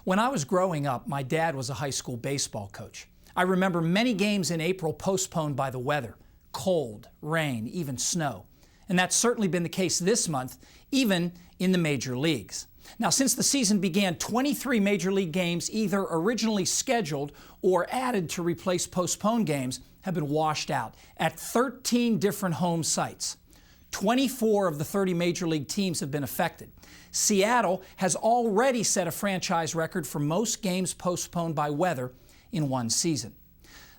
When I was growing up, my dad was a high school baseball coach. I remember many games in April postponed by the weather, cold, rain, even snow. And that's certainly been the case this month, even in the major leagues. Now, since the season began, 23 major league games, either originally scheduled or added to replace postponed games, have been washed out at 13 different home sites. 24 of the 30 major league teams have been affected. Seattle has already set a franchise record for most games postponed by weather in one season.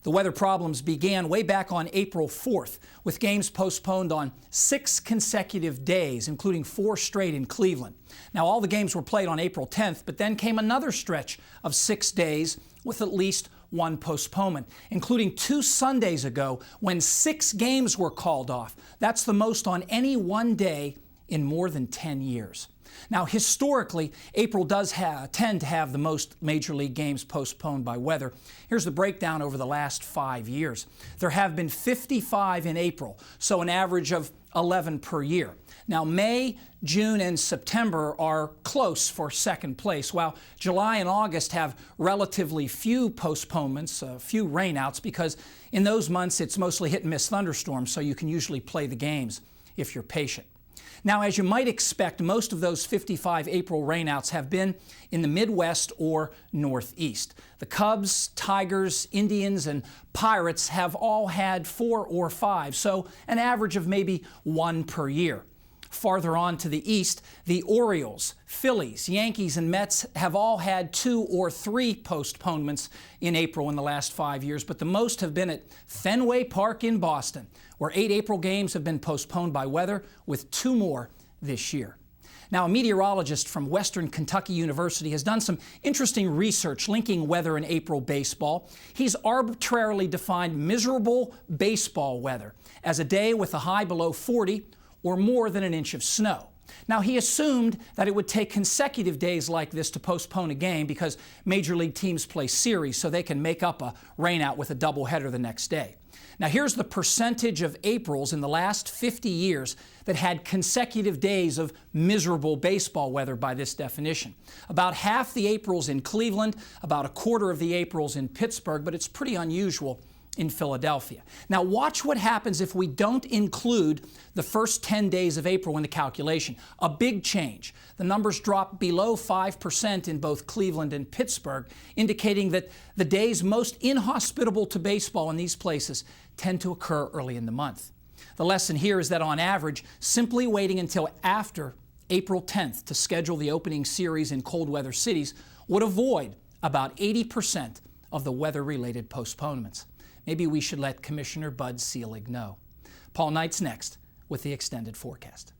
The weather problems began way back on April 4th, with games postponed on 6 consecutive days, including 4 straight in Cleveland. Now, all the games were played on April 10th, but then came another stretch of 6 days with at least one postponement, including 2 Sundays ago when 6 games were called off. That's the most on any one day in more than 10 years. Now, historically, April does tend to have the most major league games postponed by weather. Here's the breakdown over the last 5 years. There have been 55 in April, so an average of 11 per year. Now, May, June, and September are close for second place, while July and August have relatively few postponements, few rainouts, because in those months it's mostly hit-and-miss thunderstorms, so you can usually play the games if you're patient. Now, as you might expect, most of those 55 April rainouts have been in the Midwest or Northeast. The Cubs, Tigers, Indians, and Pirates have all had 4 or 5, so an average of maybe 1 per year. Farther on to the east, the Orioles, Phillies, Yankees, and Mets have all had 2 or 3 postponements in April in the last 5 years, but the most have been at Fenway Park in Boston, where 8 April games have been postponed by weather, with 2 more this year. Now, a meteorologist from Western Kentucky University has done some interesting research linking weather and April baseball. He's arbitrarily defined miserable baseball weather as a day with a high below 40 or more than an inch of snow. Now, he assumed that it would take consecutive days like this to postpone a game because major league teams play series, so they can make up a rainout with a doubleheader the next day. Now, here's the percentage of Aprils in the last 50 years that had consecutive days of miserable baseball weather by this definition. About half the Aprils in Cleveland, about a quarter of the Aprils in Pittsburgh, but it's pretty unusual in Philadelphia. Now, watch what happens if we don't include the first 10 days of April in the calculation. A big change. The numbers drop below 5% in both Cleveland and Pittsburgh, indicating that the days most inhospitable to baseball in these places tend to occur early in the month. The lesson here is that on average, simply waiting until after April 10th to schedule the opening series in cold weather cities would avoid about 80% of the weather-related postponements. Maybe we should let Commissioner Bud Selig know. Paul Knight's next with the extended forecast.